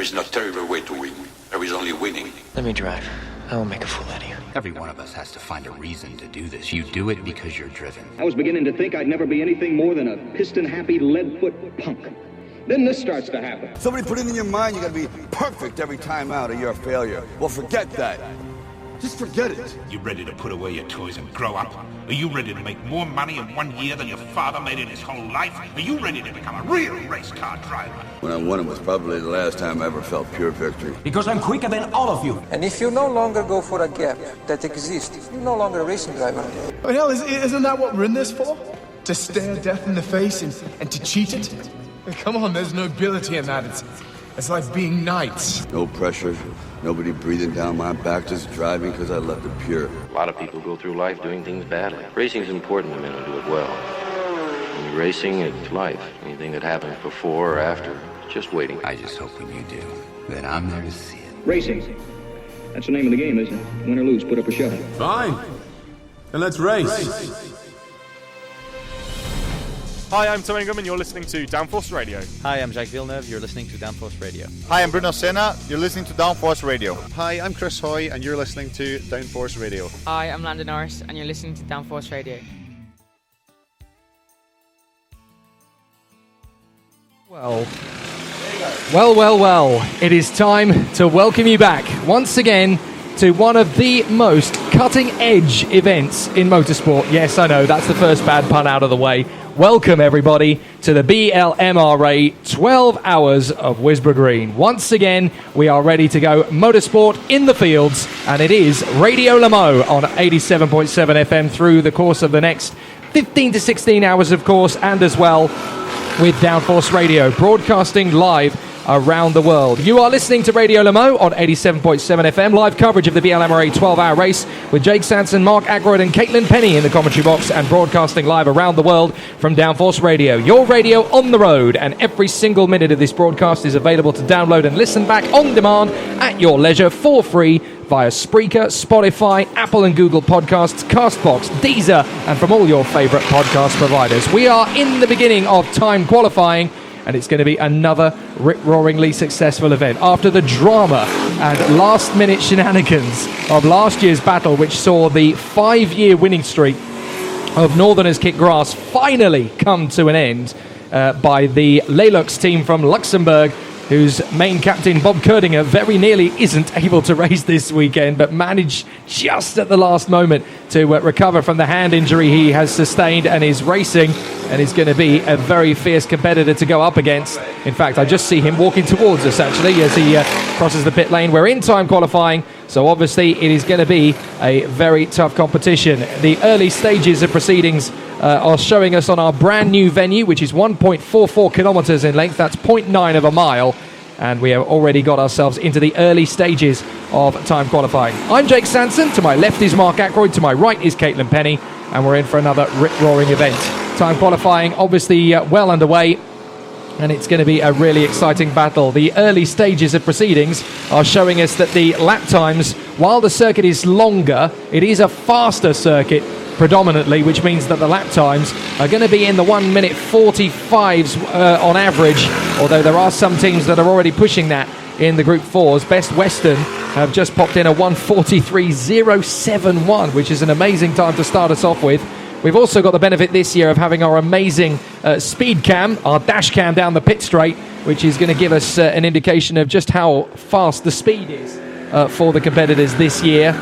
is no terrible way to win. There is only winning. Let me drive. I will make a fool out of you. Every one of us has to find a reason to do this. You do it because you're driven. I was beginning to think I'd never be anything more than a piston-happy, lead-foot punk. Then this starts to happen. Somebody put it in your mind you gotta be perfect every time out or you're a failure. Well, forget that. Just forget it. You ready to put away your toys and grow up? Are you ready to make more money in 1 year than your father made in his whole life? Are you ready to become a real race car driver? When I won it was probably the last time I ever felt pure victory. Because I'm quicker than all of you. And if you no longer go for a gap that exists, you're no longer a racing driver. I mean, hell, isn't that what we're in this for? To stare death in the face and to cheat it? I mean, come on, there's nobility in that. It's like being knights. No pressure, nobody breathing down my back, just driving because I left it pure. A lot of people go through life doing things badly. Racing's important to men who do it well. When you're racing, it's life. Anything that happens before or after, it's just waiting. I just hope when you do, that I'm there to see it. Racing. That's the name of the game, isn't it? Win or lose, put up or shut up. Fine. Then let's race. Hi, I'm Tom Ingram and you're listening to Downforce Radio. Hi, I'm Jacques Villeneuve, you're listening to Downforce Radio. Hi, I'm Bruno Senna, you're listening to Downforce Radio. Hi, I'm Chris Hoy and you're listening to Downforce Radio. Hi, I'm Landon Norris and you're listening to Downforce Radio. Well, it is time to welcome you back once again to one of the most cutting-edge events in motorsport. Yes, I know, that's the first bad pun out of the way. Welcome, everybody, to the BLMRA 12 Hours of Wisborough Green. Once again, we are ready to go motorsport in the fields, and it is Radio Lamo on 87.7 FM through the course of the next 15 to 16 hours, of course, and as well with Downforce Radio, broadcasting live around the world. You are listening to Radio Lamo on 87.7 FM, live coverage of the BLMRA 12-hour race with Jake Sanson, Mark Akeroyd and Caitlin Penny in the commentary box and broadcasting live around the world from Downforce Radio. Your radio on the road, and every single minute of this broadcast is available to download and listen back on demand at your leisure for free via Spreaker, Spotify, Apple and Google Podcasts, Castbox, Deezer, and from all your favourite podcast providers. We are in the beginning of time qualifying, and it's going to be another rip-roaringly successful event. After the drama and last-minute shenanigans of last year's battle, which saw the 5-year winning streak of Northerners Kick Grass finally come to an end by the Lelux team from Luxembourg, whose main captain, Bob Kerdinger, very nearly isn't able to race this weekend, but managed just at the last moment to recover from the hand injury he has sustained and is racing, and is going to be a very fierce competitor to go up against. In fact, I just see him walking towards us, actually, as he crosses the pit lane. We're in time qualifying, so obviously it is going to be a very tough competition. The early stages of proceedings are showing us on our brand new venue, which is 1.44 kilometres in length. That's 0.9 of a mile. And we have already got ourselves into the early stages of time qualifying. I'm Jake Sanson. To my left is Mark Akeroyd. To my right is Caitlin Penny. And we're in for another rip-roaring event. Time qualifying obviously well underway. And it's going to be a really exciting battle. The early stages of proceedings are showing us that the lap times, while the circuit is longer, it is a faster circuit predominantly, which means that the lap times are going to be in the 1 minute 45s on average, although there are some teams that are already pushing that in the Group 4s. Best Western have just popped in a 1:43.071, which is an amazing time to start us off with. We've also got the benefit this year of having our amazing speed cam, our dash cam down the pit straight, which is going to give us an indication of just how fast the speed is for the competitors this year.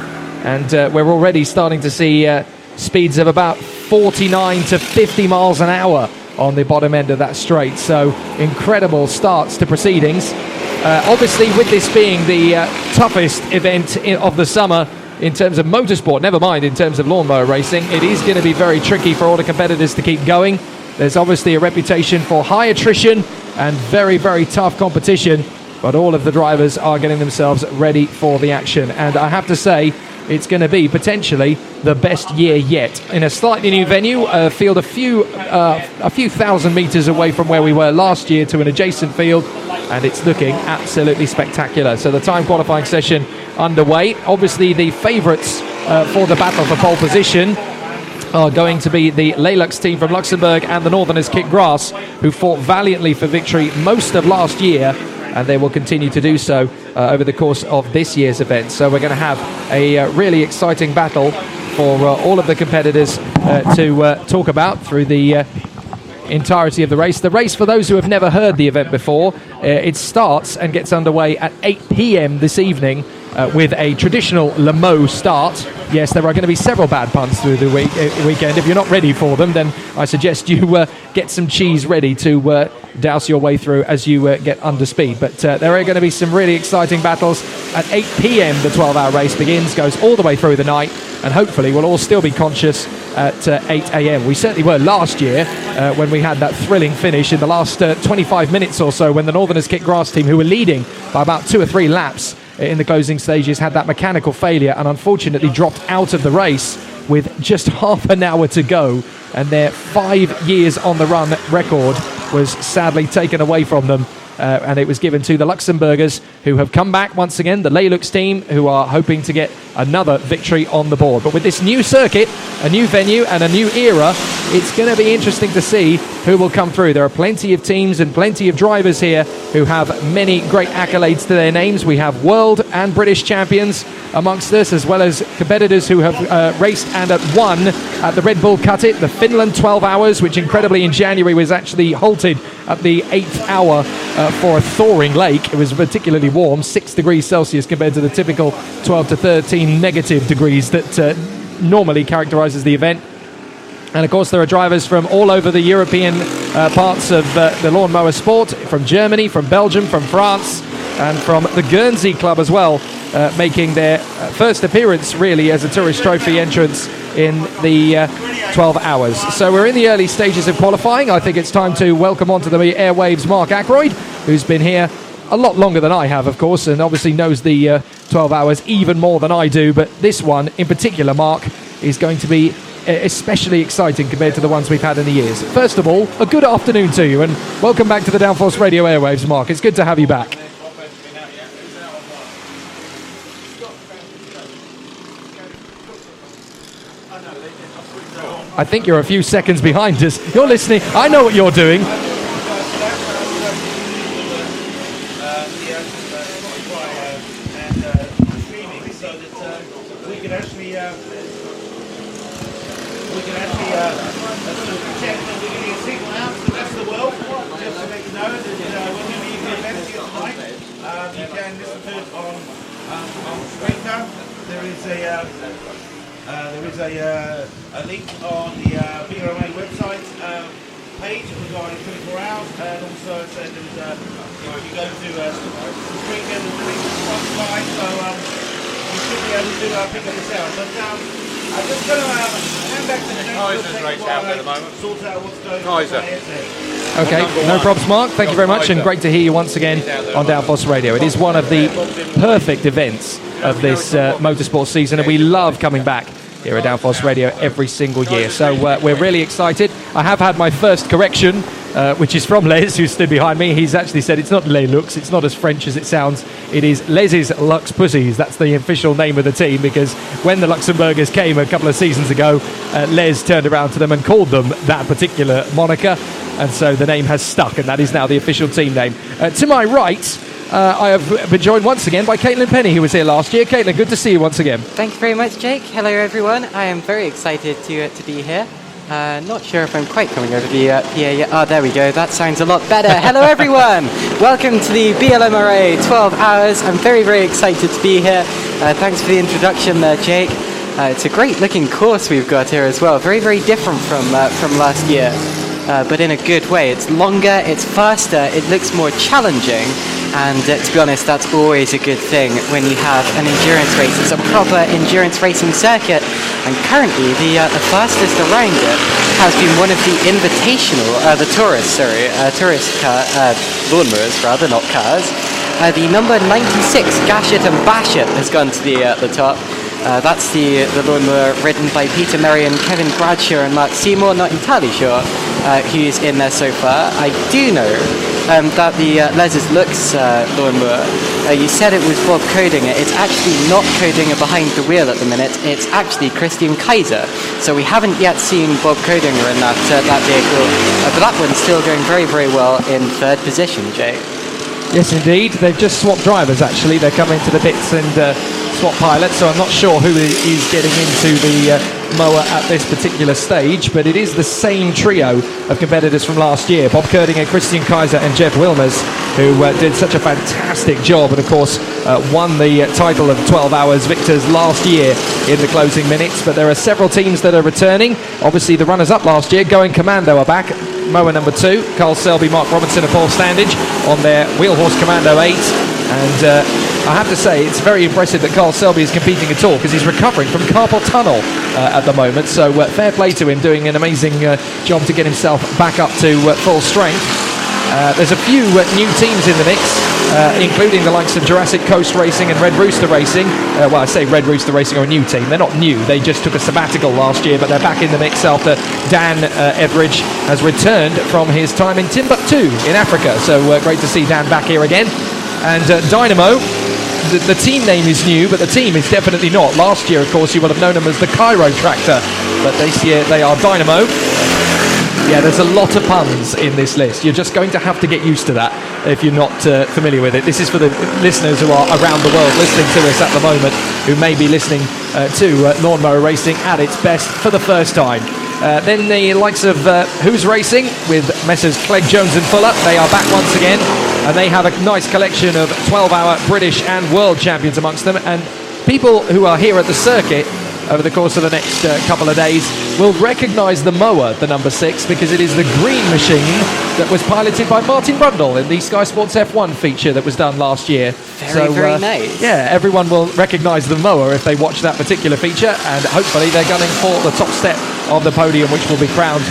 And we're already starting to see speeds of about 49 to 50 miles an hour on the bottom end of that straight. So incredible starts to proceedings. Obviously, with this being the toughest event of the summer in terms of motorsport, never mind in terms of lawnmower racing, it is going to be very tricky for all the competitors to keep going. There's obviously a reputation for high attrition and very, very tough competition, but all of the drivers are getting themselves ready for the action. And I have to say, it's going to be potentially the best year yet. In a slightly new venue, a field a few thousand metres away from where we were last year to an adjacent field, and it's looking absolutely spectacular. So the time qualifying session underway. Obviously the favourites for the battle for pole position are going to be the Lelux team from Luxembourg and the Northerners Kick Grass, who fought valiantly for victory most of last year. and they will continue to do so over the course of this year's event. So we're going to have a really exciting battle for all of the competitors to talk about through the entirety of the race. The race, for those who have never heard the event before, it starts and gets underway at 8 p.m. this evening with a traditional limo start. Yes, there are going to be several bad puns through the weekend. If you're not ready for them, then I suggest you get some cheese ready to douse your way through as you get under speed. But there are going to be some really exciting battles. At 8 p.m. the 12-hour race begins, goes all the way through the night, and hopefully we'll all still be conscious at 8 a.m. We certainly were last year when we had that thrilling finish in the last 25 minutes or so, when the Northerners Kick Grass team, who were leading by about 2 or 3 laps in the closing stages, had that mechanical failure and unfortunately dropped out of the race with just half an hour to go, and their 5 years on the run record was sadly taken away from them. And it was given to the Luxembourgers, who have come back once again, the Leylux team, who are hoping to get another victory on the board. But with this new circuit, a new venue and a new era, it's going to be interesting to see who will come through. There are plenty of teams and plenty of drivers here who have many great accolades to their names. We have world and British champions amongst us, as well as competitors who have raced and won at the Red Bull Cut-It, the Finland 12 Hours, which incredibly in January was actually halted at the 8th hour for a thawing lake. It was particularly warm, 6 degrees Celsius compared to the typical 12 to 13 negative degrees that normally characterises the event. And of course there are drivers from all over the European parts of the lawnmower sport, from Germany, from Belgium, from France, and from the Guernsey Club as well, making their first appearance really as a tourist trophy entrance in the 12 hours. So we're in the early stages of qualifying. I think it's time to welcome onto the airwaves Mark Akeroyd, who's been here a lot longer than I have, of course, and obviously knows the 12 hours even more than I do. But this one in particular, Mark, is going to be especially exciting compared to the ones we've had in the years. First of all, a good afternoon to you, and welcome back to the Downforce Radio airwaves, Mark. It's good to have you back. I think you're a few seconds behind us. You're listening. I know what you're doing. There is a link on the BLMRA website page regarding 24 hours, and also it says if you go to Spreaker, there's a link to Spotify, so you should be able to pick up this out. But I'm just going to hand back to the Kaiser's race out at the moment. Sort out what's going on. Kaiser. Okay, no props, Mark. Thank you very much, and great to hear you once again on Downforce Radio. It is one of the perfect events of this motorsport season, and we love coming back here at Downforce Radio every single year. So we're really excited. I have had my first correction, which is from Les, who stood behind me. He's actually said it's not Les Lux, it's not as French as it sounds. It is Les's Lux Pussies. That's the official name of the team, because when the Luxembourgers came a couple of seasons ago, Les turned around to them and called them that particular moniker, and so the name has stuck, and that is now the official team name. To my right, I have been joined once again by Caitlin Penny, who was here last year. Caitlin, good to see you once again. Thank you very much, Jake. Hello, everyone. I am very excited to be here. Not sure if I'm quite coming over the PA yet. Oh, there we go. That sounds a lot better. Hello, everyone. Welcome to the BLMRA 12 Hours. I'm very, very excited to be here. Thanks for the introduction there, Jake. It's a great-looking course we've got here as well. Very, very different from last year, but in a good way. It's longer, it's faster, it looks more challenging. And to be honest, that's always a good thing when you have an endurance race. It's a proper endurance racing circuit, and currently the fastest around it has been one of the tourist car lawnmowers rather, not cars. The number 96 Gashit and Bashit has gone to the top. That's the lawnmower ridden by Peter Merrion, Kevin Bradshaw and Mark Seymour. Not entirely sure who's in there so far. I do know that the Les's Lux lawnmower, you said it was Bob coding it. It's actually not coding it behind the wheel at the minute. It's actually Christian Kaiser. So we haven't yet seen Bob Codinger in that vehicle. But that one's still going very, very well in third position, Jake. Yes, indeed. They've just swapped drivers, actually. They're coming to the pits and swap pilots, so I'm not sure who is getting into the mower at this particular stage, but it is the same trio of competitors from last year. Bob Kurdinger, Christian Kaiser and Jeff Wilmers, who did such a fantastic job and, of course, won the title of 12 Hours victors last year in the closing minutes. But there are several teams that are returning. Obviously, the runners-up last year, Going Commando, are back. Mower number 2, Carl Selby, Mark Robinson and Paul Standage on their Wheelhorse Commando 8. And I have to say, it's very impressive that Carl Selby is competing at all because he's recovering from carpal tunnel at the moment. So fair play to him, doing an amazing job to get himself back up to full strength. There's a few new teams in the mix, including the likes of Jurassic Coast Racing and Red Rooster Racing. Well, I say Red Rooster Racing are a new team. They're not new. They just took a sabbatical last year, but they're back in the mix after Dan Everidge has returned from his time in Timbuktu in Africa. So great to see Dan back here again. And Dynamo, the team name is new, but the team is definitely not. Last year, of course, you will have known them as the Cairo Tractor, but this year they are Dynamo. Yeah, there's a lot of puns in this list. You're just going to have to get used to that if you're not familiar with it. This is for the listeners who are around the world listening to us at the moment, who may be listening to lawnmower racing at its best for the first time. Then the likes of Who's Racing with Messrs Clegg, Jones and Fuller. They are back once again, and they have a nice collection of 12-hour British and world champions amongst them. And people who are here at the circuit over the course of the next couple of days will recognise the mower, the number 6, because it is the green machine that was piloted by Martin Brundle in the Sky Sports F1 feature that was done last year. Very nice. Yeah, everyone will recognise the mower if they watch that particular feature, and hopefully they're gunning for the top step of the podium, which will be crowned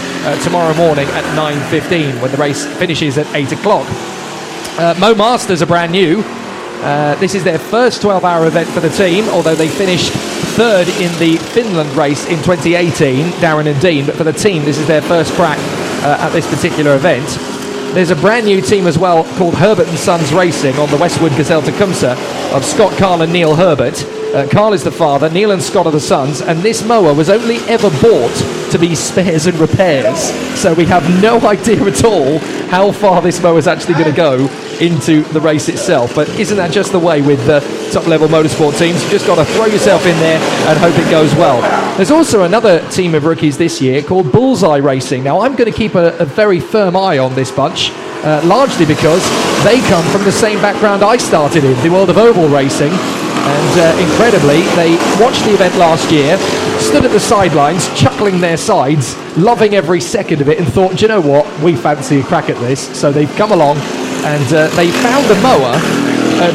tomorrow morning at 9:15 when the race finishes at 8 o'clock. Mo Masters are brand new. This is their first 12-hour event for the team, although they finished third in the Finland race in 2018, Darren and Dean, but for the team this is their first crack at this particular event. There's a brand new team as well called Herbert & Sons Racing on the Westwood Gazelle Tecumseh of Scott, Carl and Neil Herbert. Carl is the father, Neil and Scott are the sons, and this mower was only ever bought to be spares and repairs. So we have no idea at all how far this mower is actually going to go into the race itself. But isn't that just the way with top-level motorsport teams? You just got to throw yourself in there and hope it goes well. There's also another team of rookies this year called Bullseye Racing. Now, I'm going to keep a very firm eye on this bunch, largely because they come from the same background I started in, the world of oval racing. And incredibly, they watched the event last year, stood at the sidelines, chuckling their sides, loving every second of it, and thought, do you know what, we fancy a crack at this. So they've come along, and they found a mower.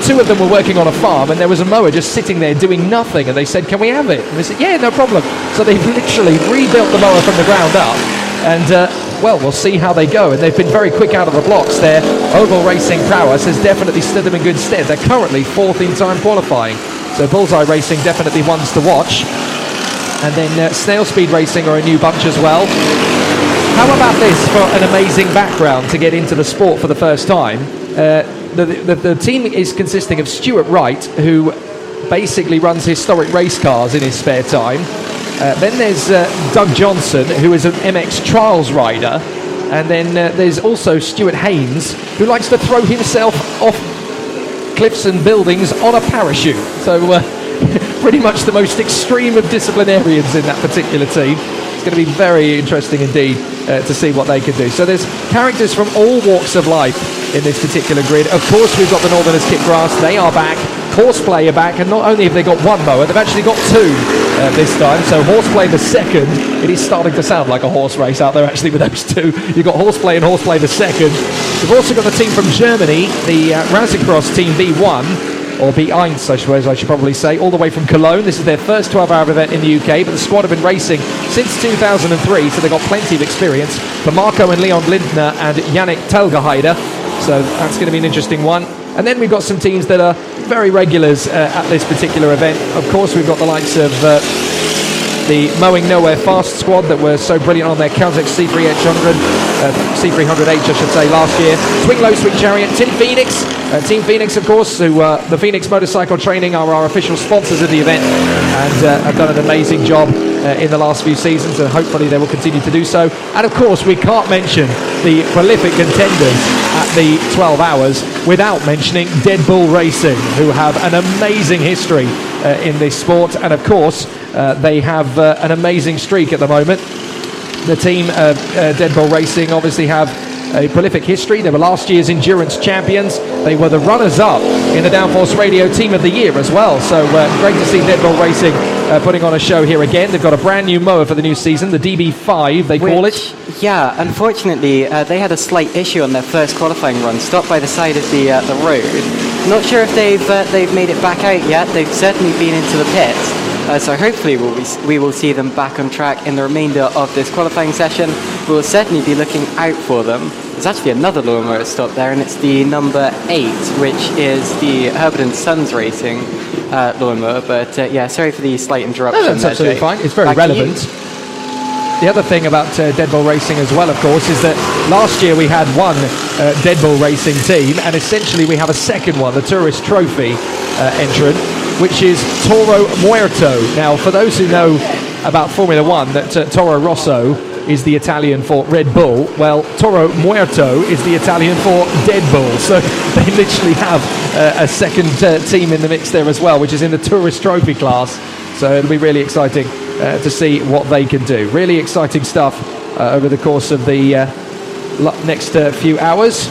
Two of them were working on a farm, and there was a mower just sitting there doing nothing, and they said, can we have it? And they said, yeah, no problem. So they've literally rebuilt the mower from the ground up, and well, we'll see how they go. And they've been very quick out of the blocks. Their oval racing prowess has definitely stood them in good stead. They're currently 4th in time qualifying. So Bullseye Racing definitely ones to watch. And then Snail Speed Racing are a new bunch as well. How about this for an amazing background to get into the sport for the first time? The team is consisting of Stuart Wright, who basically runs historic race cars in his spare time. Then there's Doug Johnson, who is an MX Trials rider. And then there's also Stuart Haynes, who likes to throw himself off cliffs and buildings on a parachute. So pretty much the most extreme of disciplinarians in that particular team. It's going to be very interesting indeed to see what they can do. So there's characters from all walks of life in this particular grid. Of course, we've got the Northerners Kit Grass. They are back. Horseplay are back, and not only have they got one mower, they've actually got two this time. So Horseplay the second, it is starting to sound like a horse race out there actually with those two. You've got Horseplay and Horseplay the second. We've also got the team from Germany, the Razicross team B1, or B1 I suppose I should probably say, all the way from Cologne. This is their first 12-hour event in the UK, but the squad have been racing since 2003, so they've got plenty of experience. For Marco and Leon Lindner and Yannick Telgeheide, so that's going to be an interesting one. And then we've got some teams that are very regulars at this particular event. Of course, we've got the likes of the Mowing Nowhere Fast squad that were so brilliant on their Caltex C300H, I should say, last year. Swing Low, Sweet Chariot, Team Phoenix, of course, who the Phoenix Motorcycle Training are our official sponsors of the event, and have done an amazing job in the last few seasons, and hopefully they will continue to do so. And of course, we can't mention the prolific contenders at the 12 hours without mentioning Dead Bull Racing, who have an amazing history in this sport, and of course they have an amazing streak at the moment. The team Dead Bull Racing obviously have a prolific history. They were last year's endurance champions. They were the runners-up in the Downforce Radio Team of the Year as well. So great to see Dead Bull Racing putting on a show here again. They've got a brand new mower for the new season, the DB5 they call it. Yeah, unfortunately they had a slight issue on their first qualifying run, stopped by the side of the road. Not sure if they've made it back out yet. They've certainly been into the pits. So hopefully we will see them back on track in the remainder of this qualifying session. We will certainly be looking out for them. There's actually another lawnmower stop there, and it's the number 8, which is the Herbert and Sons Racing lawnmower. But yeah, sorry for the slight interruption. No, that's absolutely fine. It's very relevant. The other thing about Dead Bull Racing as well, of course, is that last year we had one Dead Bull Racing team, and essentially we have a second one, the Tourist Trophy entrant, which is Toro Muerto. Now, for those who know about Formula One, that Toro Rosso is the Italian for Red Bull, well, Toro Muerto is the Italian for Dead Bull. So they literally have a second team in the mix there as well, which is in the Tourist Trophy class. So it'll be really exciting to see what they can do. Really exciting stuff over the course of the next few hours.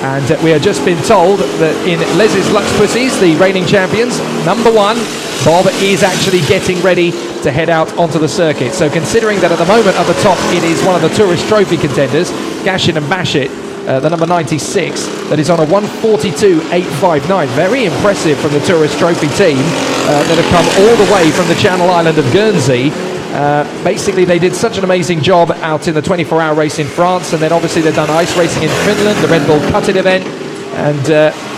And we have just been told that in Les's Lux Pussies, the reigning champions, number 1, Bob is actually getting ready to head out onto the circuit. So considering that at the moment at the top it is one of the Tourist Trophy contenders, Gashin and Bashit, the number 96, that is on a 1:42.859. Very impressive from the Tourist Trophy team that have come all the way from the Channel Island of Guernsey. Basically, they did such an amazing job out in the 24-hour race in France, and then obviously they've done ice racing in Finland, the Red Bull Cut-It event, and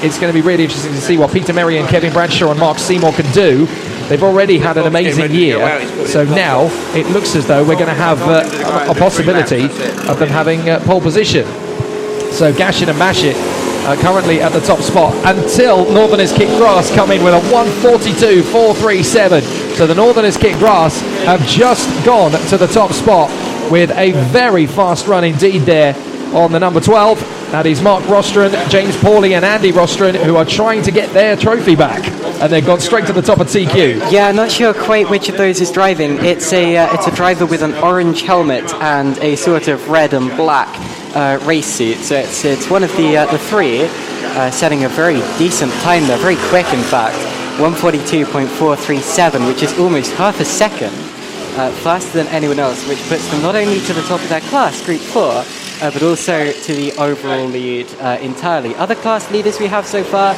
it's going to be really interesting to see what Peter Merry and Kevin Bradshaw and Mark Seymour can do. They've already had an amazing year, so now it looks as though we're going to have a possibility of them having pole position. So Gashin and Bashit currently at the top spot until Northerners Kick Grass come in with a 1:42.437. So the Northerners Kick Grass have just gone to the top spot with a very fast run indeed there on the number 12. That is Mark Rostron, James Pawley and Andy Rostron, who are trying to get their trophy back. And they've gone straight to the top of TQ. Yeah, not sure quite which of those is driving. It's a driver with an orange helmet and a sort of red and black race suit. So it's one of the three setting a very decent time there, very quick in fact. 1:42.437, which is almost half a second faster than anyone else, which puts them not only to the top of their class, Group 4, but also to the overall lead entirely. Other class leaders we have so far,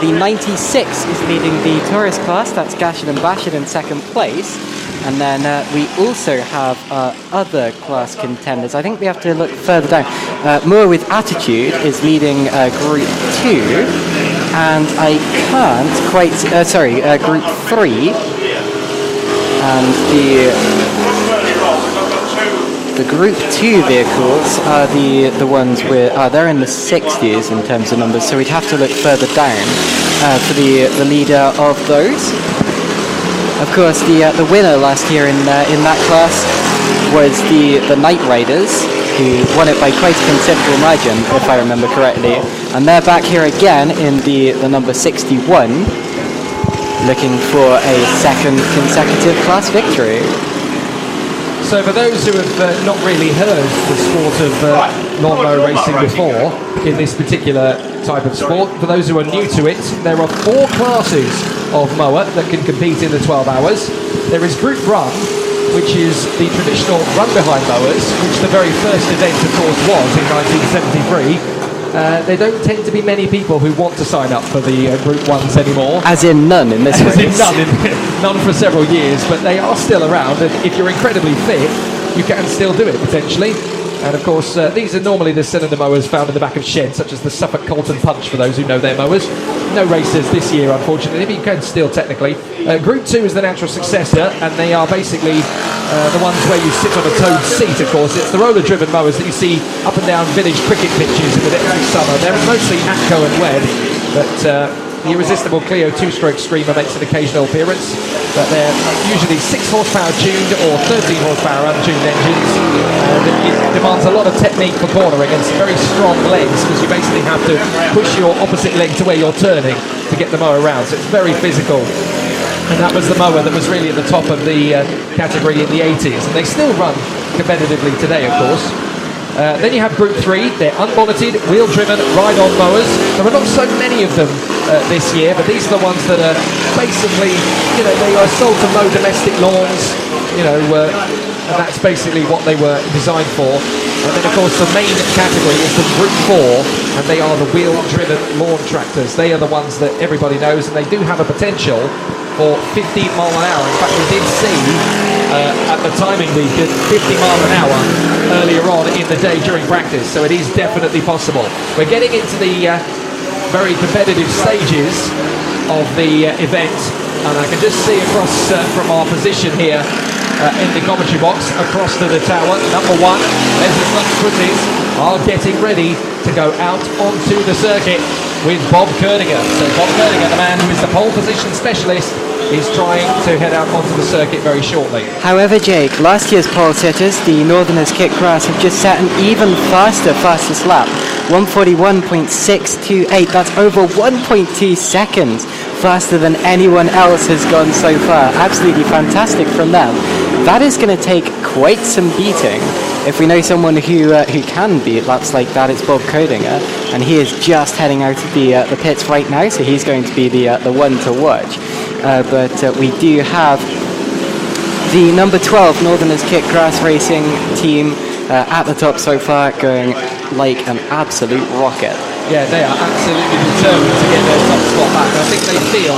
the 96 is leading the tourist class, that's Gashin and Bashit in second place. And then we also have other class contenders. I think we have to look further down. Moore with Attitude is leading Group 2. And I can't quite... Group 3. And the Group 2 vehicles are the ones they're in the 60s in terms of numbers, so we'd have to look further down for the leader of those. Of course, the winner last year in that class was the Night Riders, who won it by quite a considerable margin, if I remember correctly. And they're back here again in the number 61, looking for a second consecutive class victory. So for those who have not really heard the sport of lawnmower racing before, in this particular type of sport, for those who are new to it, there are 4 classes of mower that can compete in the 12 hours. There is Group Run, which is the traditional run-behind mowers, which the very first event, of course, was in 1973. There don't tend to be many people who want to sign up for the Group 1s anymore. As in none in this race. None for several years, but they are still around, and if you're incredibly fit, you can still do it, potentially. And of course, these are normally the cylinder mowers found in the back of sheds, such as the Suffolk Colton Punch, for those who know their mowers. No races this year, unfortunately, but you can still technically. Group 2 is the natural successor, and they are basically the ones where you sit on a towed seat, of course. It's the roller-driven mowers that you see up and down village cricket pitches in the depth of summer. They're mostly Atco and Webb, but the irresistible Clio 2-stroke Streamer makes an occasional appearance, but they're usually 6 horsepower tuned or 13 horsepower untuned engines, and it demands a lot of technique for cornering and some very strong legs, because you basically have to push your opposite leg to where you're turning to get the mower around, so it's very physical. And that was the mower that was really at the top of the category in the 80s, and they still run competitively today, of course. Then you have Group 3, they're unmonitored, wheel-driven, ride-on mowers. There are not so many of them this year, but these are the ones that are basically, they are sold to mow domestic lawns, and that's basically what they were designed for. And then, of course, the main category is the Group 4, and they are the wheel-driven lawn tractors. They are the ones that everybody knows, and they do have a potential for 15 mile an hour. In fact, we did see at the timing we did 50 mile an hour earlier on in the day during practice, so it is definitely possible. We're getting into the very competitive stages of the event, and I can just see across from our position here in the commentary box across to the tower, number 1, Leslie Crutties are getting ready to go out onto the circuit with Bob Kerninger. So Bob Kerninger, the man who is the pole position specialist, is trying to head out onto the circuit very shortly. However, Jake, last year's pole sitters, the Northerners Kick Grass, have just set an even fastest lap. 141.628, that's over 1.2 seconds faster than anyone else has gone so far. Absolutely fantastic from them. That is going to take quite some beating. If we know someone who can beat laps like that, it's Bob Kerninger, and he is just heading out of the pits right now, so he's going to be the one to watch. But we do have the number 12 Northerners Kick Grass Racing team at the top so far, going like an absolute rocket. Yeah, they are absolutely determined to get their top spot back. I think they feel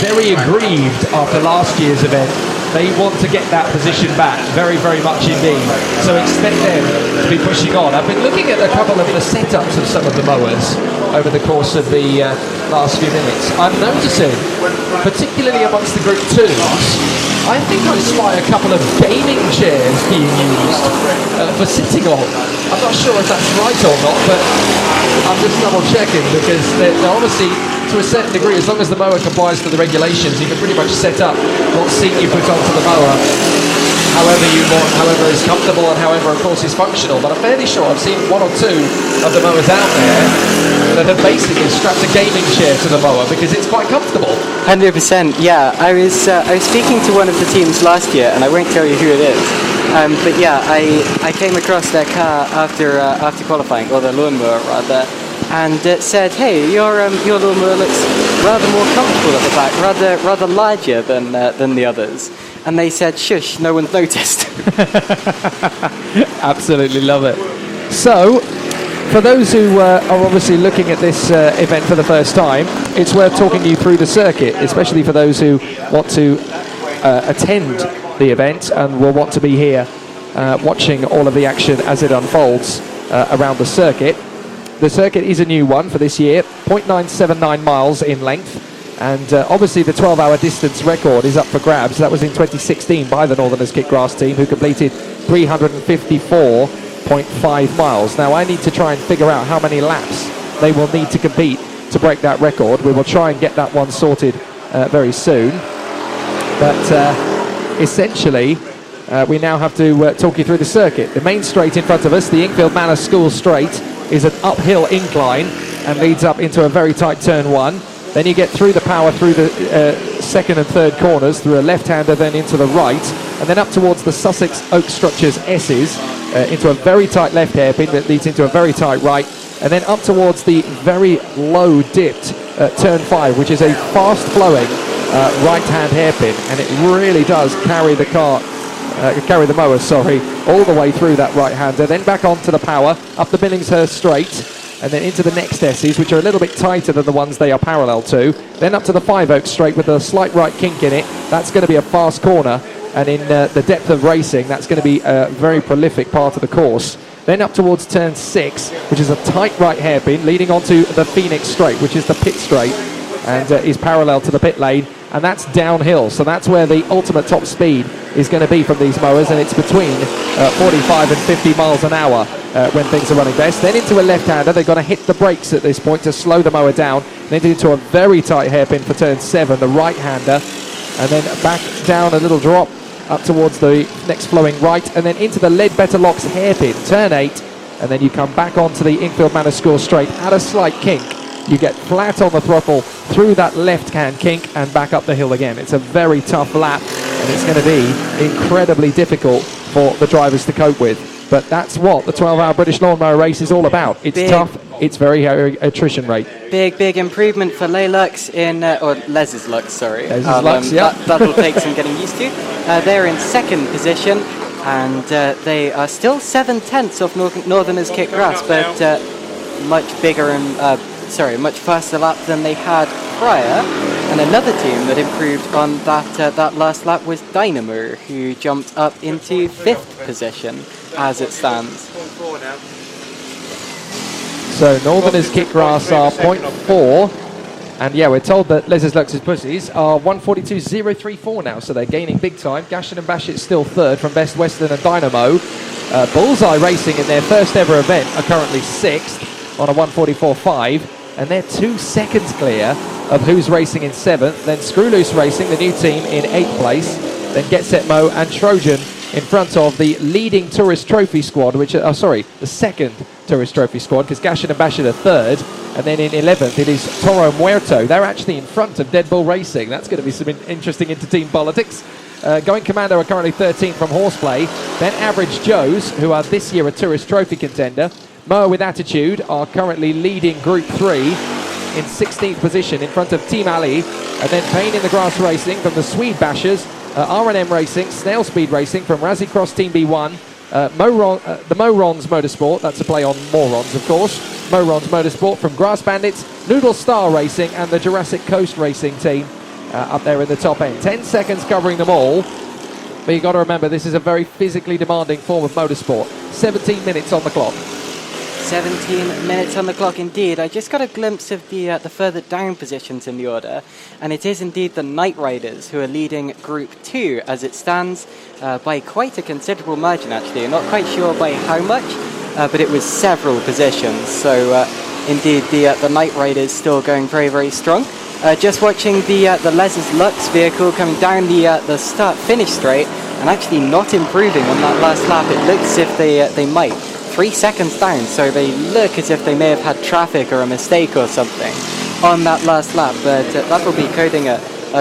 very aggrieved after last year's event. They want to get that position back, very, very much indeed. So expect them to be pushing on. I've been looking at a couple of the setups of some of the mowers over the course of the last few minutes. I'm noticing, particularly amongst the Group 2s, I think I spy a couple of gaming chairs being used for sitting on. I'm not sure if that's right or not, but I'm just double checking, because they're obviously, to a certain degree, as long as the mower complies to the regulations, you can pretty much set up what seat you put onto the mower however you want, however is comfortable, and however, of course, is functional. But I'm fairly sure I've seen 1 or 2 of the mowers out there that have basically strapped a gaming chair to the mower because it's quite comfortable. 100%, yeah. I was speaking to one of the teams last year, and I won't tell you who it is. But yeah, I came across their car after qualifying, or their lawnmower rather, and said, "Hey, your lawnmower looks rather more comfortable at the back, rather larger than the others." And they said, "Shush, no one's noticed." Absolutely love it. So, for those who are obviously looking at this event for the first time, it's worth talking you through the circuit, especially for those who want to attend the event and will want to be here watching all of the action as it unfolds around the circuit. The circuit is a new one for this year, 0.979 miles in length, and obviously the 12-hour distance record is up for grabs. That was in 2016 by the Northerners Kick Grass team, who completed 354.5 miles. Now I need to try and figure out how many laps they will need to compete to break that record. We will try and get that one sorted very soon. But essentially, we now have to talk you through the circuit. The main straight in front of us, the Inkfield Manor School Straight, is an uphill incline and leads up into a very tight turn 1. Then you get through the power through the second and third corners, through a left-hander, then into the right, and then up towards the Sussex Oak Structures S's, into a very tight left hairpin that leads into a very tight right, and then up towards the very low dipped turn 5, which is a fast-flowing right-hand hairpin, and it really does carry the mower, all the way through that right-hander, then back onto the power, up the Billingshurst Straight, and then into the next S's, which are a little bit tighter than the ones they are parallel to, then up to the 5 Oak Straight with a slight right kink in it. That's going to be a fast corner, and in the depth of racing, that's going to be a very prolific part of the course. Then up towards turn 6, which is a tight right hairpin, leading onto the Phoenix Straight, which is the pit straight, and is parallel to the pit lane, and that's downhill. So that's where the ultimate top speed is going to be from these mowers, and it's between 45 and 50 miles an hour when things are running best. Then into a left-hander, they've got to hit the brakes at this point to slow the mower down, then into a very tight hairpin for turn 7, the right-hander, and then back down a little drop up towards the next flowing right, and then into the Leadbetter Locks hairpin, turn 8, and then you come back onto the Inkfield Manor Score straight at a slight kink. You get flat on the throttle through that left-hand kink and back up the hill again. It's a very tough lap, and it's going to be incredibly difficult for the drivers to cope with. But that's what the 12-hour British Lawnmower race is all about. It's tough. It's very high attrition rate. Big improvement for Lux in, or Les's Lux, sorry. Les's Lux, yeah. That'll take some getting used to. They're in second position, and they are still 7/10 of Northerners Kick Grass, but much bigger and much faster lap than they had prior. And another team that improved on that last lap was Dynamo, who jumped up into 5th position as it stands. So Northerners Kick Grass are 0.4, and yeah, we're told that Les's Lux's Pussies are 142.034 now, so they're gaining big time. Gashin and Bashit still third from Best Western and Dynamo. Bullseye Racing in their first ever event are currently 6th on a 144.5, and they're 2 seconds clear of Who's Racing in 7th, then Screw Loose Racing, the new team, in 8th place, then Get Set Mo and Trojan in front of the leading Tourist Trophy squad, which the second Tourist Trophy squad, because Gashin and Bashir are 3rd, and then in 11th it is Toro Muerto. They're actually in front of Dead Bull Racing. That's going to be some interesting inter-team politics. Going Commando are currently 13th from Horseplay, then Average Joes, who are this year a Tourist Trophy contender. Moa with Attitude are currently leading Group 3 in 16th position in front of Team Ali, and then Pain in the Grass Racing from the Swede Bashers, R&M Racing, Snail Speed Racing from Razzie Cross Team B1, the Morons Motorsport, that's a play on morons of course, Morons Motorsport from Grass Bandits, Noodle Star Racing and the Jurassic Coast Racing team up there in the top end. 10 seconds covering them all, but you've got to remember this is a very physically demanding form of motorsport. 17 minutes on the clock. 17 minutes on the clock indeed. I just got a glimpse of the further down positions in the order, and it is indeed the Night Riders who are leading Group 2 as it stands by quite a considerable margin actually. I'm not quite sure by how much, but it was several positions. So indeed the Night Riders still going very, very strong. Just watching the Les's Lux vehicle coming down the start-finish straight and actually not improving on that last lap. It looks as if they might. 3 seconds down, so they look as if they may have had traffic or a mistake or something on that last lap, but that will be Codinger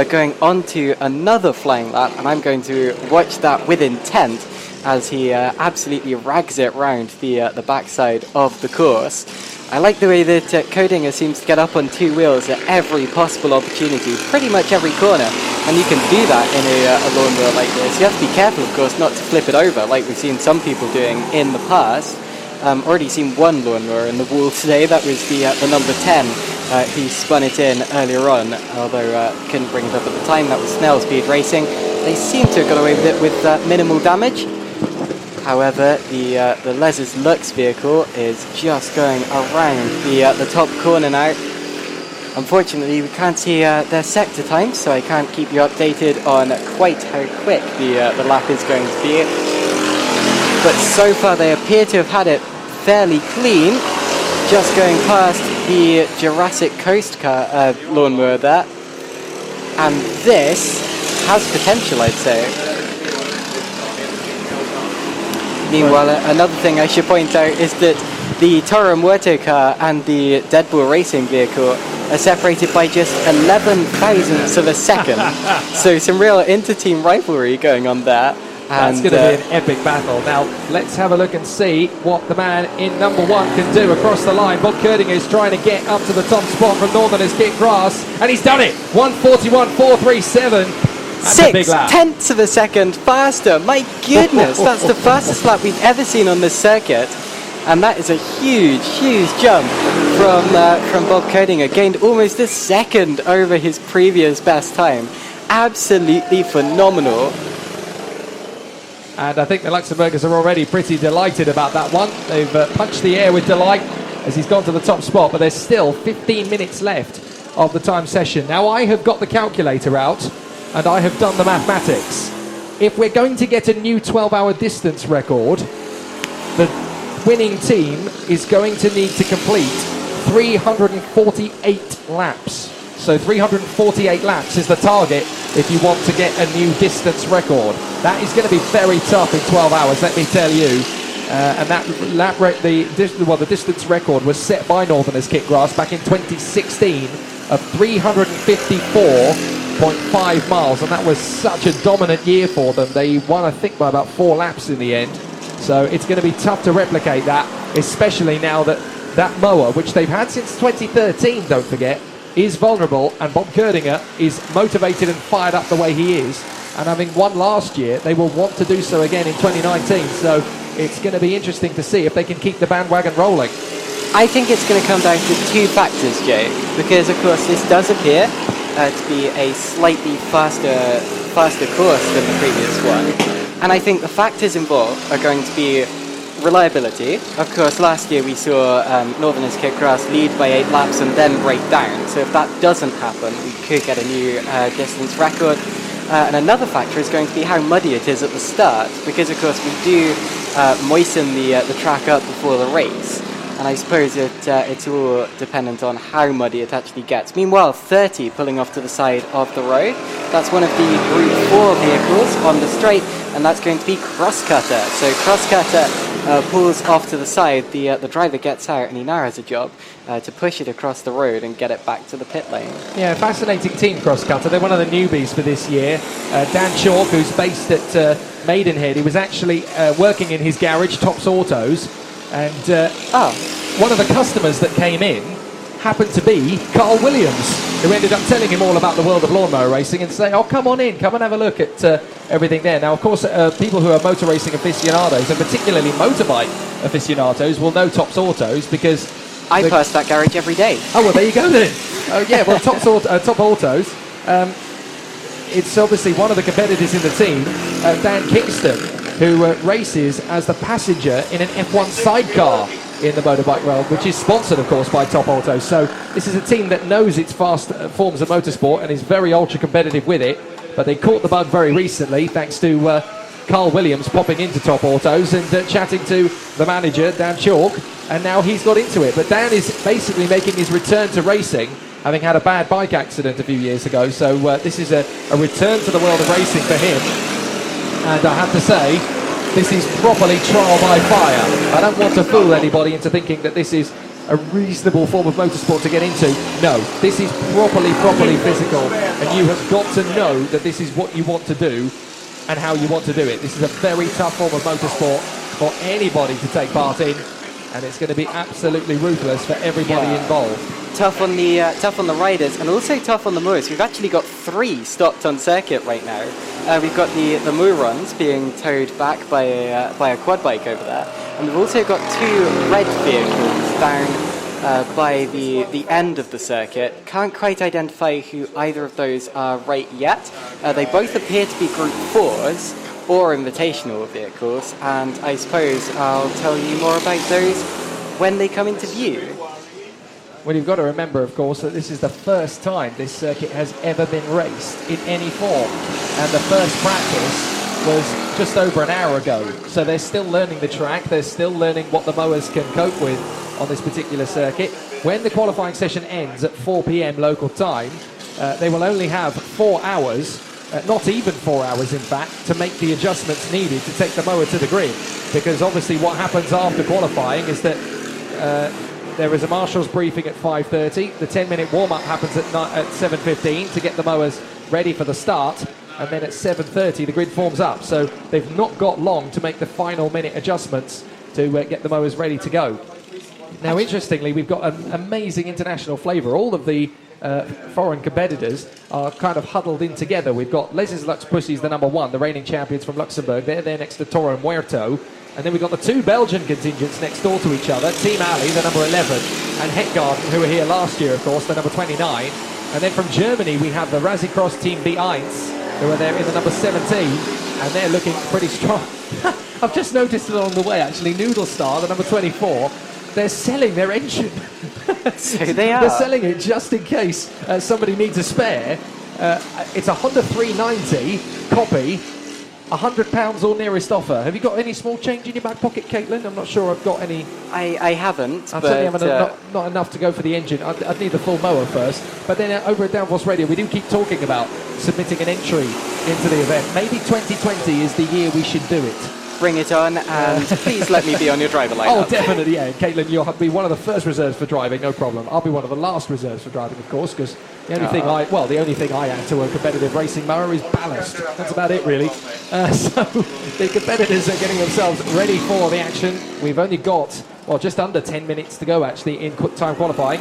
going on to another flying lap, and I'm going to watch that with intent as he absolutely rags it round the backside of the course. I like the way that Codinger seems to get up on 2 wheels at every possible opportunity, pretty much every corner, and you can do that in a lawnmower like this. You have to be careful, of course, not to flip it over like we've seen some people doing in the past. Already seen one lawnmower in the wall today. That was the number 10 who spun it in earlier on, although couldn't bring it up at the time. That was Snail Speed Racing. They seem to have got away with it with minimal damage. However, the Les's Lux vehicle is just going around the top corner now. Unfortunately, we can't see their sector time, so I can't keep you updated on quite how quick the lap is going to be. But so far, they appear to have had it fairly clean, just going past the Jurassic Coast car lawnmower there. And this has potential, I'd say. Meanwhile, another thing I should point out is that the Toro Muerto car and the Dead Bull Racing vehicle are separated by just 11 thousandths of a second. So some real inter-team rivalry going on there. That's going to be an epic battle. Now, let's have a look and see what the man in number 1 can do across the line. Bob Kurdinger is trying to get up to the top spot from Northerners Kick Grass, and he's done it! 141.437. That's 6/10 of a second faster. My goodness, that's the fastest lap we've ever seen on this circuit. And that is a huge, huge jump from Bob Kurdinger. Gained almost a second over his previous best time. Absolutely phenomenal. And I think the Luxembourgers are already pretty delighted about that one. They've punched the air with delight as he's gone to the top spot, but there's still 15 minutes left of the time session. Now, I have got the calculator out, and I have done the mathematics. If we're going to get a new 12-hour distance record, the winning team is going to need to complete 348 laps. So 348 laps is the target if you want to get a new distance record. That is going to be very tough in 12 hours, let me tell you. And that the distance record was set by Northerners Kitgrass back in 2016 of 354.5 miles, and that was such a dominant year for them. They won, I think, by about 4 laps in the end. So it's going to be tough to replicate that, especially now that that mower, which they've had since 2013, don't forget, is vulnerable, and Bob Kerdinger is motivated and fired up the way he is. And having won last year, they will want to do so again in 2019. So it's going to be interesting to see if they can keep the bandwagon rolling. I think it's going to come down to 2 factors, Joe, because of course this does appear to be a slightly faster course than the previous one. And I think the factors involved are going to be reliability. Of course, last year we saw Northerners Kitgrass lead by 8 laps and then break down. So if that doesn't happen, we could get a new distance record. And another factor is going to be how muddy it is at the start, because of course we do moisten the track up before the race. And I suppose it's all dependent on how muddy it actually gets. Meanwhile, 30 pulling off to the side of the road. That's one of the Group 4 vehicles on the straight, and that's going to be Crosscutter. So Crosscutter pulls off to the side. The driver gets out, and he now has a job to push it across the road and get it back to the pit lane. Yeah, fascinating team, Crosscutter. They're one of the newbies for this year. Dan Chalk, who's based at Maidenhead, he was actually working in his garage, Tops Autos. And one of the customers that came in happened to be Carl Williams, who ended up telling him all about the world of lawnmower racing and saying, oh, come on in, come and have a look at everything there. Now, of course, people who are motor racing aficionados, and particularly motorbike aficionados, will know Tops Autos because... I pass that garage every day. Oh, well, there you go then. Oh, yeah, well, Top Autos, it's obviously one of the competitors in the team, Dan Kingston, who races as the passenger in an F1 sidecar in the motorbike world, which is sponsored, of course, by Top Autos. So this is a team that knows its fast forms of motorsport and is very ultra-competitive with it. But they caught the bug very recently, thanks to Carl Williams popping into Top Autos and chatting to the manager, Dan Chalk, and now he's got into it. But Dan is basically making his return to racing, having had a bad bike accident a few years ago. So this is a return to the world of racing for him. And I have to say, this is properly trial by fire. I don't want to fool anybody into thinking that this is a reasonable form of motorsport to get into. No, this is properly physical, and you have got to know that this is what you want to do and how you want to do it. This is a very tough form of motorsport for anybody to take part in, and it's going to be absolutely ruthless for everybody involved. Tough on the riders, and also tough on the mowers. We've actually got 3 stopped on circuit right now. We've got the mow runs being towed back by a quad bike over there, and we've also got 2 red vehicles down by the end of the circuit. Can't quite identify who either of those are right yet. They both appear to be Group 4s or invitational vehicles, and I suppose I'll tell you more about those when they come into view. Well, you've got to remember, of course, that this is the first time this circuit has ever been raced in any form. And the first practice was just over an hour ago. So they're still learning the track. They're still learning what the mowers can cope with on this particular circuit. When the qualifying session ends at 4 p.m. local time, they will only have 4 hours, not even 4 hours in fact, to make the adjustments needed to take the mower to the grid. Because obviously what happens after qualifying is that there is a marshal's briefing at 5:30. The 10-minute warm-up happens at 7:15 to get the mowers ready for the start. And then at 7:30, the grid forms up. So they've not got long to make the final minute adjustments to get the mowers ready to go. Now, interestingly, we've got an amazing international flavour. All of the foreign competitors are kind of huddled in together. We've got Les Lux Pussies, the number 1, the reigning champions from Luxembourg. They're there next to Toro and Muerto. And then we've got the 2 Belgian contingents next door to each other. Team Ali, the number 11, and Hetgarden, who were here last year, of course, the number 29. And then from Germany, we have the Razzie-Cross Team B1, who are there in the number 17, and they're looking pretty strong. I've just noticed along the way, actually, Noodle Star, the number 24, they're selling their engine. So they are. They're selling it just in case somebody needs a spare. It's a Honda 390 copy, £100 or nearest offer. Have you got any small change in your back pocket, Caitlin? I'm not sure I've got any. I haven't. I'm certainly having not enough to go for the engine. I'd need the full mower first. But then over at Downforce Radio, we do keep talking about submitting an entry into the event. Maybe 2020 is the year we should do it. Bring it on, and please let me be on your driver lineup. Oh, definitely, yeah. Caitlin, you'll be one of the first reserves for driving, no problem. I'll be one of the last reserves for driving, of course, because the only thing I add to a competitive racing mower is ballast. That's about it, really. So the competitors are getting themselves ready for the action. We've only got, just under 10 minutes to go, actually, in quick time qualifying.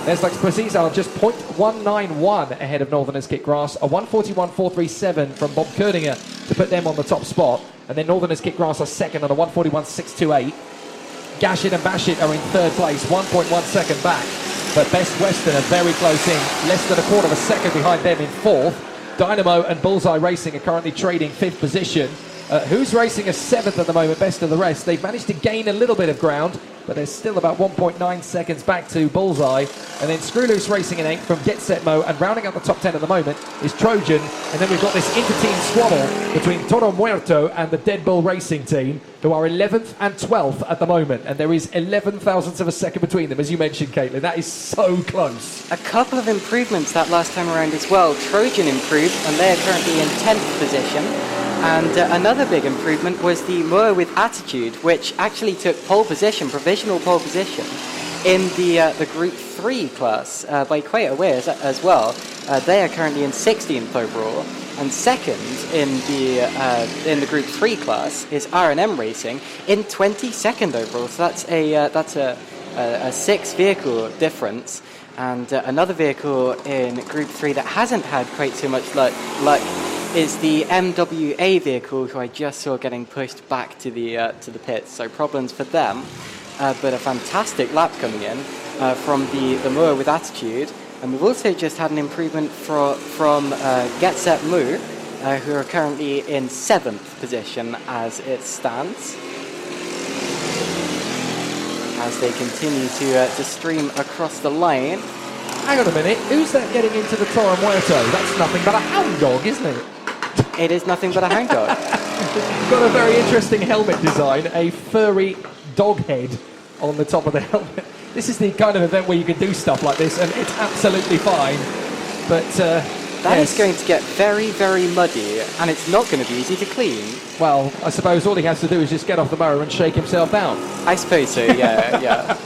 There's Lex Pussies are just 0.191 ahead of Northerners Kick Grass. A 141.437 from Bob Kerdinger to put them on the top spot. And then Northerners Kick Grass are second on a 141.628. Gashit and Bashit are in third place, 1.1 second back. But Best Western are very close in, less than a quarter of a second behind them in fourth. Dynamo and Bullseye Racing are currently trading fifth position. Who's Racing is seventh at the moment, best of the rest. They've managed to gain a little bit of ground, but they're still about 1.9 seconds back to Bullseye. And then Screw Loose Racing in eighth from Get Set Mo, and rounding out the top 10 at the moment is Trojan. And then we've got this inter-team squabble between Toro Muerto and the Dead Bull Racing team, who are 11th and 12th at the moment. And there is 11 thousandths of a second between them, as you mentioned, Caitlin. That is so close. A couple of improvements that last time around as well. Trojan improved, and they are currently in 10th position. And another big improvement was the mower with attitude, which actually took pole position, provisional pole position, in the Group 3 class by quite a way as well. They are currently in 16th overall, and second in the Group 3 class is R&M Racing in 22nd overall. So that's a 6 vehicle difference, and another vehicle in Group 3 that hasn't had quite so much luck is the MWA vehicle, who I just saw getting pushed back to the pits. So problems for them, but a fantastic lap coming in from the mower with attitude. And we've also just had an improvement from Get Set Moo, who are currently in 7th position as it stands, as they continue to stream across the line. Hang on a minute, who's that getting into the Toro Muerto? That's nothing but a hound dog, isn't it? It is nothing but a hound dog. Got a very interesting helmet design, a furry dog head on the top of the helmet. This is the kind of event where you can do stuff like this, and it's absolutely fine. But that is going to get very, very muddy, and it's not going to be easy to clean. Well, I suppose all he has to do is just get off the mower and shake himself down. I suppose so, yeah.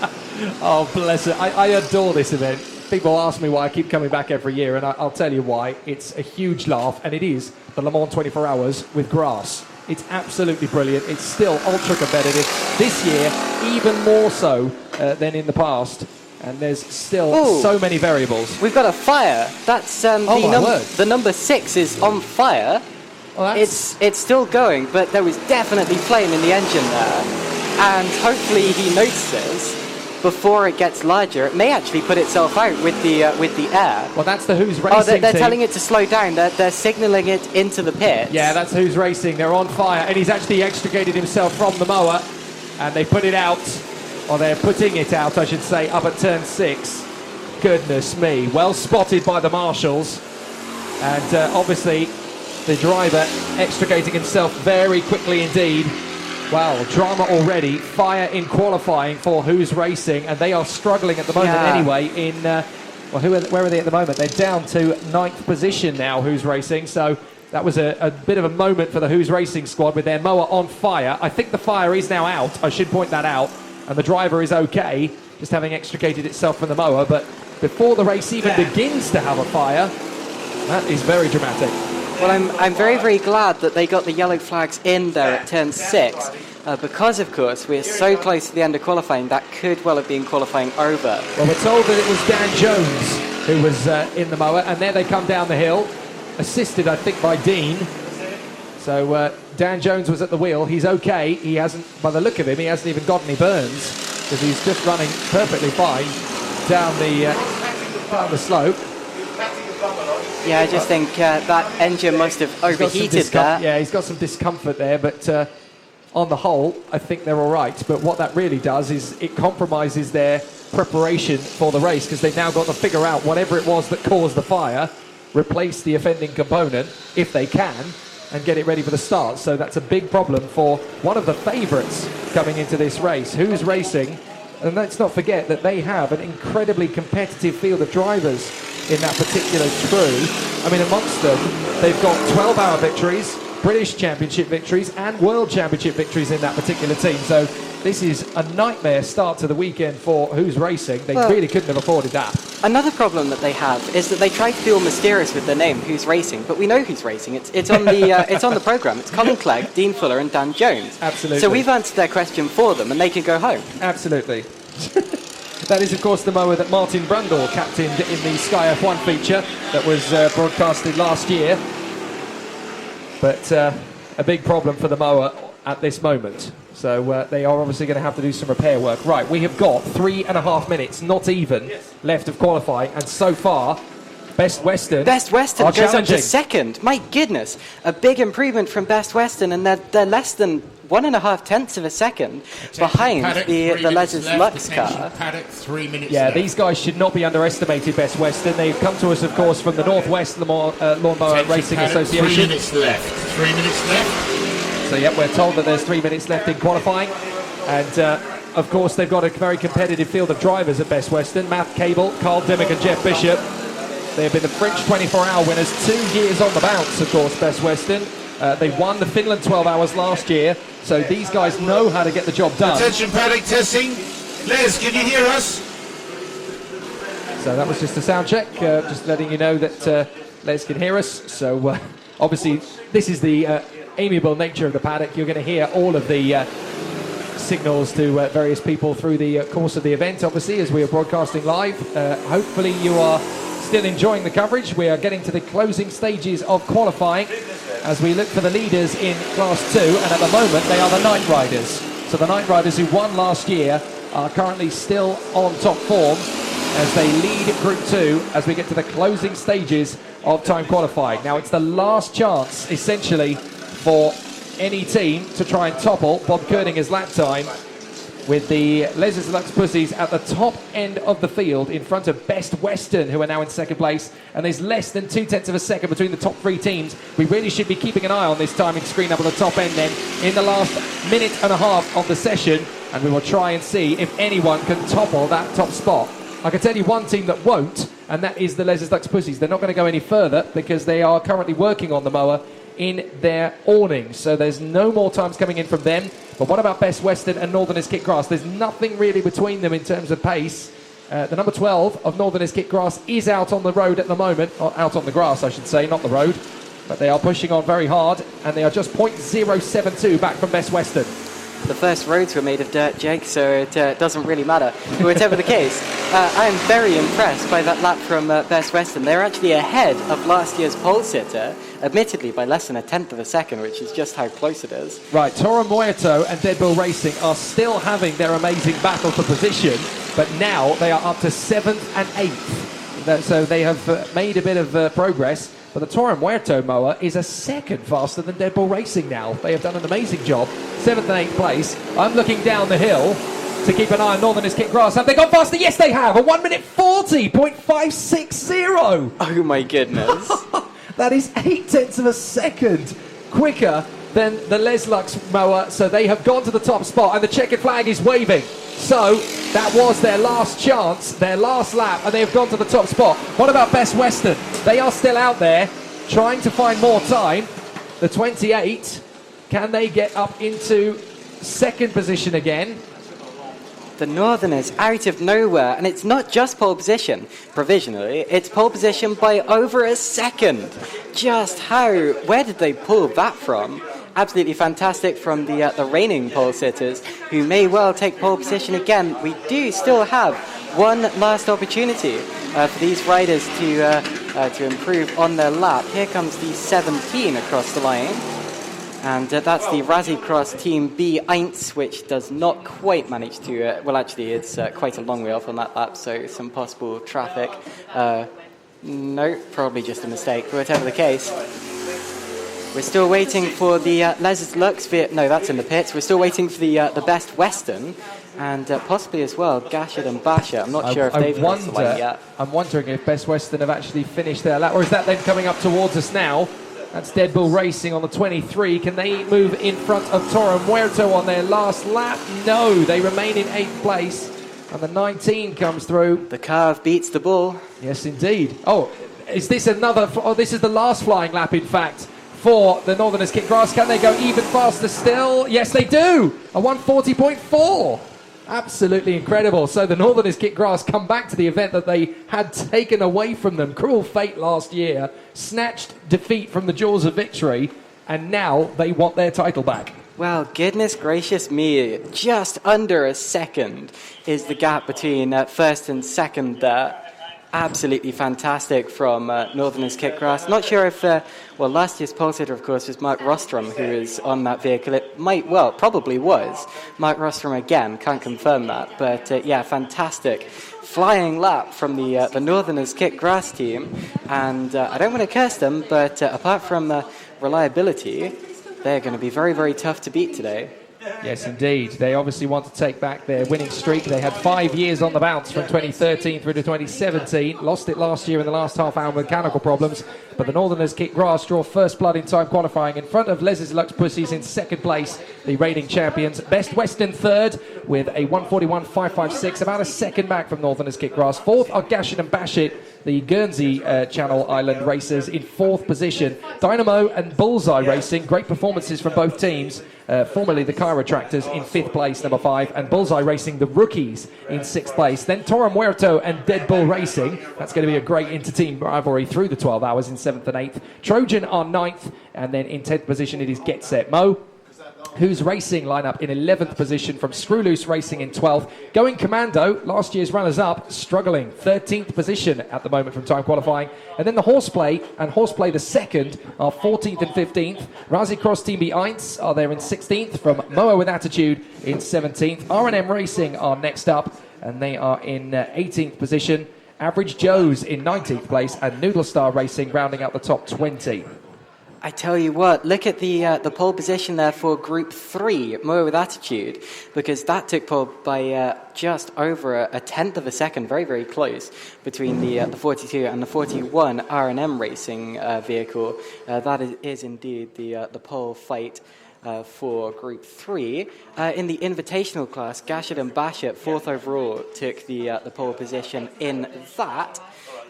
Oh, bless it. I adore this event. People ask me why I keep coming back every year, and I'll tell you why. It's a huge laugh, and it is the Le Mans 24 Hours with grass. It's absolutely brilliant. It's still ultra competitive. This year, even more so than in the past. And there's still so many variables. We've got a fire. That's the number 6 is on fire. Well, it's still going, but there was definitely flame in the engine there. And hopefully he notices before it gets larger. It may actually put itself out with the air. Well, that's the Who's Racing they're team. telling it to slow down. They're signalling it into the pit. Yeah, that's Who's Racing. They're on fire, and he's actually extricated himself from the mower, and they put it out, or they're putting it out, I should say, up at turn 6. Goodness me. Well spotted by the marshals, and obviously the driver extricating himself very quickly indeed. Wow, drama already. Fire in qualifying for Who's Racing, and they are struggling at the moment anyway. Where are they at the moment? They're down to 9th position now, Who's Racing. So that was a bit of a moment for the Who's Racing squad with their mower on fire. I think the fire is now out. I should point that out. And the driver is okay, just having extricated itself from the mower. But before the race even begins to have a fire, that is very dramatic. Well, I'm very, very glad that they got the yellow flags in there at turn 6, because, of course, we're so close to the end of qualifying, that could well have been qualifying over. Well, we're told that it was Dan Jones who was in the mower, and there they come down the hill, assisted, I think, by Dean. So Dan Jones was at the wheel. He's okay. He hasn't, by the look of him, he hasn't even got any burns, because he's just running perfectly fine down the slope. Yeah, I just think that engine must have overheated there. Yeah, he's got some discomfort there, but on the whole, I think they're all right. But what that really does is it compromises their preparation for the race, because they've now got to figure out whatever it was that caused the fire, replace the offending component, if they can, and get it ready for the start. So that's a big problem for one of the favourites coming into this race. Who's Racing? And let's not forget that they have an incredibly competitive field of drivers in that particular crew. I mean, amongst them, they've got 12-hour victories, British Championship victories, and World Championship victories in that particular team. So this is a nightmare start to the weekend for Who's Racing. They really couldn't have afforded that. Another problem that they have is that they try to be all mysterious with their name, Who's Racing, but we know who's racing. It's on the it's on the programme. It's Colin Clegg, Dean Fuller and Dan Jones. Absolutely. So we've answered their question for them and they can go home. Absolutely. That is, of course, the mower that Martin Brundle captained in the Sky F1 feature that was broadcasted last year. But a big problem for the mower at this moment. So they are obviously going to have to do some repair work. Right, we have got 3.5 minutes, not even, left of qualifying. And so far, Best Western goes up to second. My goodness, a big improvement from Best Western, and they're less than 1.5 tenths of a second behind the Les Lux car. Paddock, 3 minutes left. These guys should not be underestimated, Best Western. They've come to us, of course, from the Northwest Lawnmower Racing Association. 3 minutes left. 3 minutes left. So, yeah, we're told that there's 3 minutes left in qualifying. And, of course, they've got a very competitive field of drivers at Best Western. Matt Cable, Carl Dimmock and Jeff Bishop. They have been the French 24-hour winners 2 years on the bounce, of course, Best Western. They won the Finland 12 hours last year, so these guys know how to get the job done. Attention, paddock testing. Les, can you hear us? So that was just a sound check, just letting you know that Les can hear us. So obviously, this is the amiable nature of the paddock. You're going to hear all of the signals to various people through the course of the event, obviously, as we are broadcasting live. Hopefully you are still enjoying the coverage. We are getting to the closing stages of qualifying as we look for the leaders in Class 2, and at the moment they are the Night Riders. So the Night Riders, who won last year, are currently still on top form as they lead Group 2 as we get to the closing stages of time qualifying. Now it's the last chance, essentially, for any team to try and topple Bob Koeninger's lap time, with the Les Lux Pussies at the top end of the field in front of Best Western, who are now in second place, and there's less than 0.2 of a second between the top three teams. We really should be keeping an eye on this timing screen up at the top end then in the last minute and a half of the session, and we will try and see if anyone can topple that top spot. I can tell you one team that won't, and that is the Les Lux Pussies. They're not going to go any further because they are currently working on the mower in their awnings, so there's no more times coming in from them. But what about Best Western and Northerners Kit Grass? There's nothing really between them in terms of pace. The number 12 of Northerners Kit Grass is out on the road at the moment, or out on the grass I should say, not the road, but they are pushing on very hard, and they are just 0.072 back from Best Western. The first roads were made of dirt, Jake, so it doesn't really matter. Whatever the case, I am very impressed by that lap from Best Western. They're actually ahead of last year's pole sitter, admittedly by less than 1/10 of a second, which is just how close it is. Right, Toro Muerto and Dead Bull Racing are still having their amazing battle for position, but now they are up to 7th and 8th. So they have made a bit of progress. But the Toro Muerto mower is a second faster than Dead Bull Racing now. They have done an amazing job. 7th and 8th place. I'm looking down the hill to keep an eye on Northerners Kit Grass. Have they gone faster? Yes, they have. A 1:40.560. Oh my goodness. That is 0.8 of a second quicker than the Les Lux mower. So they have gone to the top spot, and the checkered flag is waving. So that was their last chance, their last lap, and they have gone to the top spot. What about Best Western? They are still out there trying to find more time. The 28, can they get up into second position again? The Northerners out of nowhere, and it's not just pole position. Provisionally, it's pole position by over a second. Just where did they pull that from? Absolutely fantastic from the reigning pole sitters, who may well take pole position again. We do still have one last opportunity for these riders to improve on their lap. Here comes the 17 across the line, and that's the Razzie Cross Team B1, which does not quite manage to. Well, actually, it's quite a long way off on that lap, so some possible traffic. No, probably just a mistake. But whatever the case. We're still waiting for the Les Lux. No, that's in the pits. We're still waiting for the Best Western, and possibly as well Gashard and Basher. I'm not sure if they've crossed the line yet. I'm wondering if Best Western have actually finished their lap, or is that them coming up towards us now? That's Dead Bull Racing on the 23. Can they move in front of Toro Muerto on their last lap? No, they remain in 8th place, and the 19 comes through. The carve beats the bull. Yes, indeed. Oh, is this another? This is the last flying lap, in fact, for the Northerners kick grass. Can they go even faster still? Yes, they do. A 140.4. Absolutely incredible. So the Northerners kick grass come back to the event that they had taken away from them. Cruel fate last year, snatched defeat from the jaws of victory, and now they want their title back. Well, goodness gracious me, just under a second is the gap between first and second there. Absolutely fantastic from Northerners kick grass. Not sure if, last year's pole sitter, of course, was Mark Rostrom, who is on that vehicle. It probably was Mark Rostrom again, can't confirm that. But fantastic flying lap from the Northerners kick grass team. And I don't want to curse them, but apart from reliability, they're going to be very, very tough to beat today. Yes, indeed. They obviously want to take back their winning streak. They had 5 years on the bounce from 2013 through to 2017. Lost it last year in the last half hour with mechanical problems. But the Northerners kick grass, draw first blood in time qualifying in front of Les's Lux Pussies in second place, the reigning champions. Best Western third with a 141.556, about a second back from Northerners kick grass. Fourth are Gashit and Bashit, the Guernsey Channel Island racers, in fourth position. Dynamo and Bullseye Racing, great performances from both teams. Formerly the Chirotractors in fifth place, number 5, and Bullseye Racing, the rookies, in sixth place. Then Toro Muerto and Dead Bull Racing. That's going to be a great inter-team rivalry through the 12 hours in 7th and 8th. Trojan are 9th, and then in 10th position it is Get Set Mo, whose racing lineup in 11th position from Screw Loose Racing in 12th. Going Commando, last year's runners-up, struggling. 13th position at the moment from time qualifying. And then the Horseplay and Horseplay the second are 14th and 15th. Razi Cross Team B1 are there in 16th from Moa with Attitude in 17th. R&M Racing are next up, and they are in 18th position. Average Joe's in 19th place, and Noodle Star Racing rounding out the top 20. I tell you what, look at the pole position there for Group 3, Moa with Attitude, because that took pole by just over a tenth of a second, very, very close, between the 42 and the 41 R&M Racing vehicle. That is indeed the pole fight for Group 3. In the invitational class, Gashit and Bashit, fourth overall, took the pole position in that.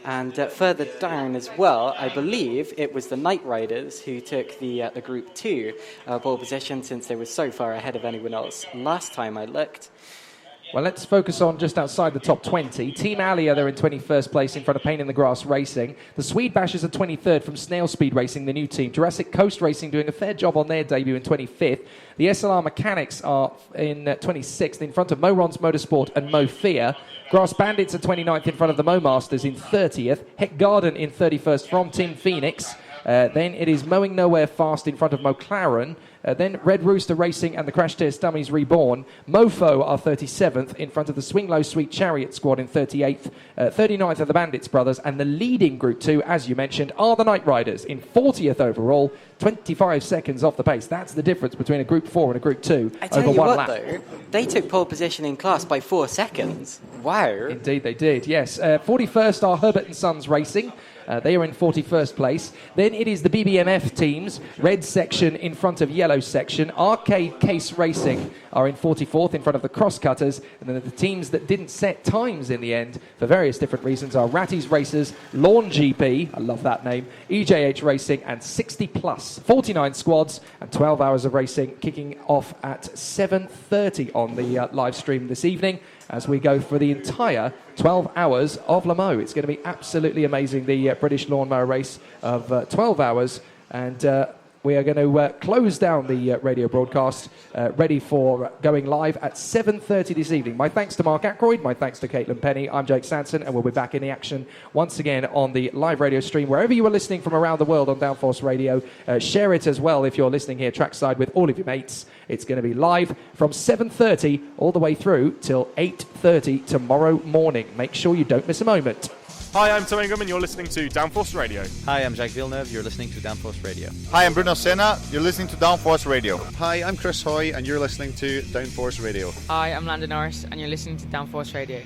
And further down as well, I believe it was the Night Riders who took the Group 2 pole position, since they were so far ahead of anyone else last time I looked. Well, let's focus on just outside the top 20. Team Alia, they're in 21st place in front of Pain in the Grass Racing. The Swede Bashers are 23rd from Snail Speed Racing, the new team. Jurassic Coast Racing doing a fair job on their debut in 25th. The SLR Mechanics are in 26th in front of Morons Motorsport and Mo Fear. Grass Bandits are 29th in front of the Mo Masters in 30th. Heck Garden in 31st from Team Phoenix. Then it is Mowing Nowhere Fast in front of McLaren. Then Red Rooster Racing and the Crash Test Dummies Reborn. Mofo are 37th in front of the Swing Low Sweet Chariot Squad in 38th. 39th are the Bandits Brothers. And the leading Group 2, as you mentioned, are the Night Riders in 40th overall, 25 seconds off the pace. That's the difference between a Group 4 and a Group 2 I tell over you one what, lap. though, they took pole position in class by 4 seconds. Wow. Indeed they did, yes. 41st are Herbert and Sons Racing. They are in 41st place. Then it is the BBMF teams, red section in front of yellow section. Arcade Case Racing are in 44th in front of the Crosscutters. And then the teams that didn't set times in the end for various different reasons are Ratties Racers, Lawn GP, I love that name, EJH Racing, and 60 Plus. 49 squads and 12 hours of racing, kicking off at 7:30 on the live stream this evening, as we go for the entire 12 hours of Le Mans. It's going to be absolutely amazing, the British lawnmower race of 12 hours. And we are going to close down the radio broadcast, ready for going live at 7:30 this evening. My thanks to Mark Akeroyd, my thanks to Caitlin Penny. I'm Jake Sanson, and we'll be back in the action once again on the live radio stream. Wherever you are listening from around the world on Downforce Radio, share it as well if you're listening here trackside with all of your mates. It's going to be live from 7:30 all the way through till 8:30 tomorrow morning. Make sure you don't miss a moment. Hi, I'm Tom Ingham and you're listening to Downforce Radio. Hi, I'm Jake Villeneuve. You're listening to Downforce Radio. Hi, I'm Bruno Senna. You're listening to Downforce Radio. Hi, I'm Chris Hoy, and you're listening to Downforce Radio. Hi, I'm Landon Norris, and you're listening to Downforce Radio.